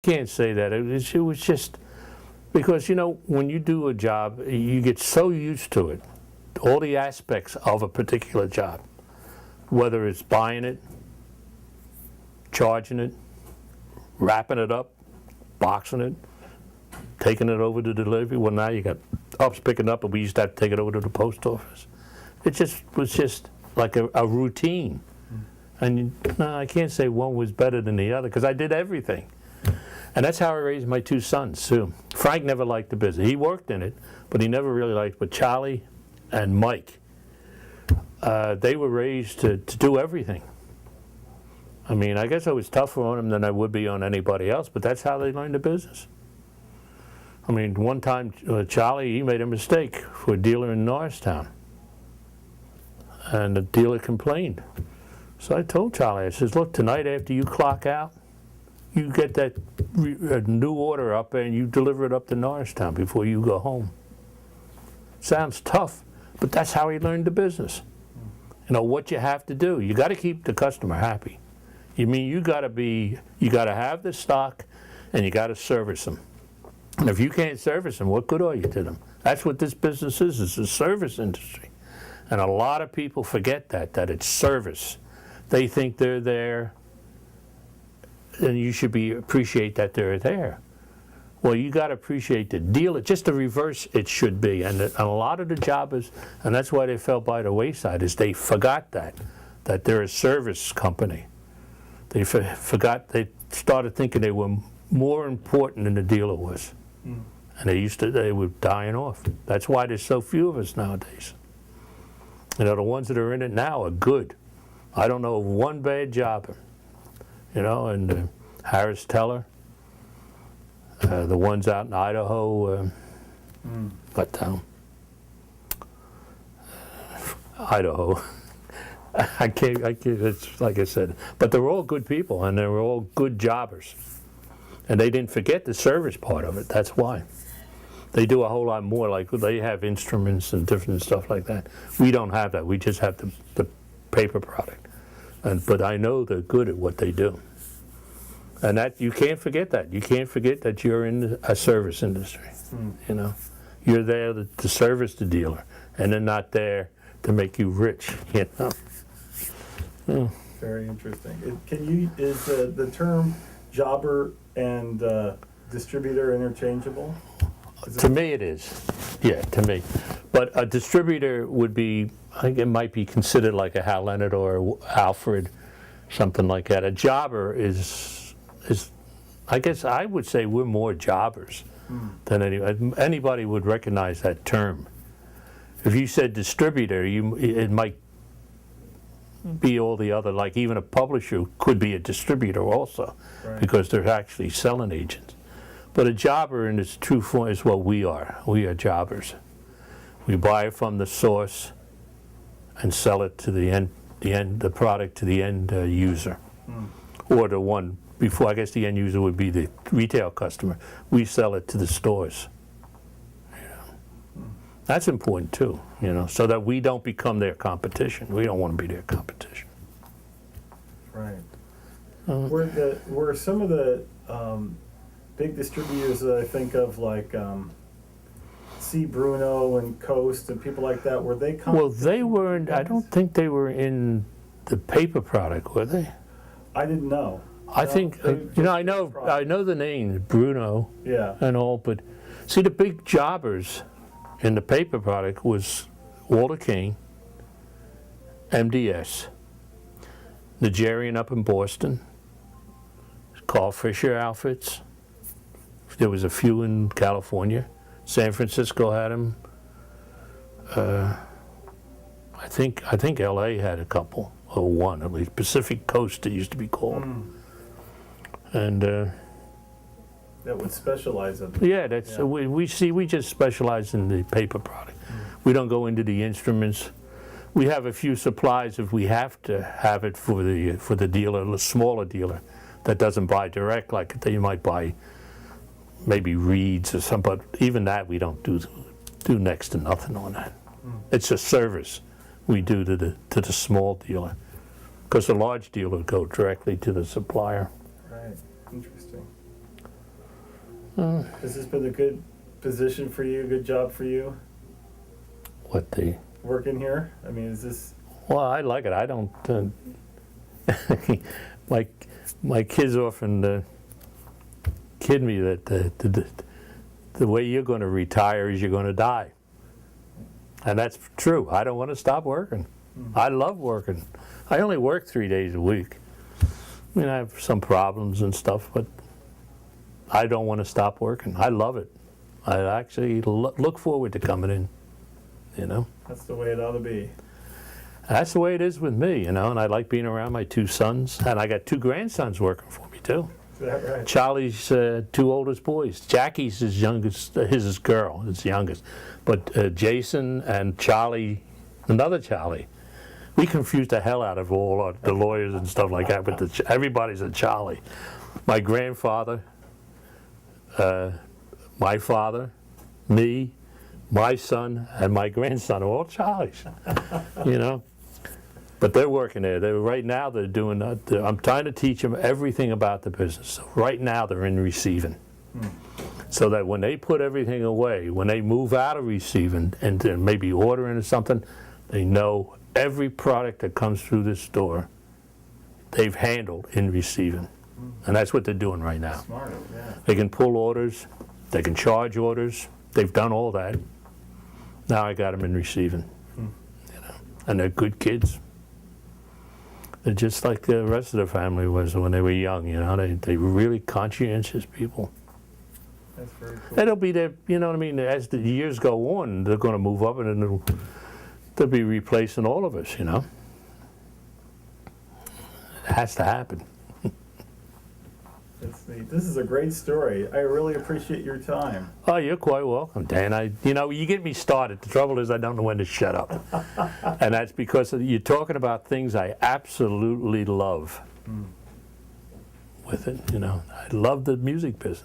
can't say that. It was just because, when you do a job, you get so used to it, all the aspects of a particular job, whether it's buying it, charging it, wrapping it up, boxing it, taking it over to delivery. Well, now you got ups picking up, but we used to have to take it over to the post office. It was just like a routine. And no, I can't say one was better than the other because I did everything. And that's how I raised my two sons, too. Frank never liked the business. He worked in it, but he never really liked it. But Charlie and Mike, they were raised to do everything. I mean, I guess I was tougher on them than I would be on anybody else, but that's how they learned the business. I mean, one time, Charlie, he made a mistake for a dealer in Norristown. And the dealer complained. So I told Charlie, I says, look, tonight after you clock out, you get that new order up and you deliver it up to Norristown before you go home. Sounds tough, but that's how he learned the business. What you have to do, you got to keep the customer happy. You got to have the stock and you got to service them. And if you can't service them, what good are you to them? That's what this business is. It's a service industry. And a lot of people forget that it's service. They think they're there, and you should appreciate that they're there. Well, you got to appreciate the dealer. Just the reverse it should be. And a lot of the jobbers, and that's why they fell by the wayside, is they forgot that they're a service company. They forgot, they started thinking they were more important than the dealer was. And they were dying off. That's why there's so few of us nowadays. The ones that are in it now are good. I don't know of one bad jobber, and Harris Teller, the ones out in Idaho, what town? Idaho. I can't, it's like I said, but they're all good people and they were all good jobbers. And they didn't forget the service part of it, that's why. They do a whole lot more, like they have instruments and different stuff like that. We don't have that, we just have the paper product. But I know they're good at what they do. And that, you can't forget that. You can't forget that you're in a service industry, You're there to service the dealer, and they're not there to make you rich, Very interesting. Is the term jobber and distributor interchangeable? To me it is, yeah, to me. But a distributor would be, I think it might be considered like a Hal Leonard or Alfred, something like that. A jobber is I guess I would say we're more jobbers than anybody would recognize that term. If you said distributor, it might be all the other, like even a publisher could be a distributor also, right, because they're actually selling agents. But a jobber in its true form is what we are. We are jobbers. We buy it from the source and sell it to the product to the end user. Or the one before, I guess the end user would be the retail customer. We sell it to the stores. That's important too, so that we don't become their competition. We don't want to be their competition. Right. Were some of the big distributors that I think of, like C. Bruno and Coast and people like that, were they? Well, they weren't. I don't think they were in the paper product, were they? I didn't know. I think I know the name Bruno, and all, but see, the big jobbers in the paper product was Walter King, MDS, Nigerian up in Boston, Carl Fisher Outfits. There was a few in California. San Francisco had them. I think LA had a couple, or one at least. Pacific Coast, it used to be called. And that would specialize in. Yeah, that's we just specialize in the paper product. We don't go into the instruments. We have a few supplies if we have to have it for the dealer, the smaller dealer that doesn't buy direct, like they might buy maybe reeds or something. But even that we don't do next to nothing on that. It's a service we do to the small dealer, because the large dealer would go directly to the supplier. Right. Interesting. Has this been a good position for you, good job for you, What the? working here? I mean, is this, Well, I like it. I don't. My kids often kid me that the way you're going to retire is you're going to die, and that's true. I don't want to stop working. I love working. I only work 3 days a week. I mean, I have some problems and stuff, but I don't want to stop working. I love it. I actually look forward to coming in, you know. that's the way it ought to be. That's the way it is with me, you know, and I like being around my 2 sons, and I got 2 grandsons working for me too. Is that right? Charlie's 2 oldest boys. Jackie's his youngest, his girl, his youngest. But Jason and Charlie, another Charlie, we confused the hell out of all the lawyers and stuff like that, but everybody's a Charlie. My grandfather, my father, me, my son, and my grandson are all Charlies, you know. But they're working there. Right now they're doing, I'm trying to teach them everything about the business. So right now they're in receiving. So that when they put everything away, when they move out of receiving and maybe ordering or something, they know every product that comes through this store, they've handled in receiving. And that's what they're doing right now. Smart, yeah. They can pull orders, they can charge orders, they've done all that. Now I got them in receiving, you know, and they're good kids. They're just like the rest of the family was when they were young, you know. They were really conscientious people. That's very cool. It'll be there, you know what I mean, as the years go on, they're going to move up and they'll be replacing all of us, you know. It has to happen. That's neat. This is a great story. I really appreciate your time. Oh, you're quite welcome, Dan. You know, you get me started. The trouble is I don't know when to shut up. And that's because you're talking about things I absolutely love with it, you know. I love the music business.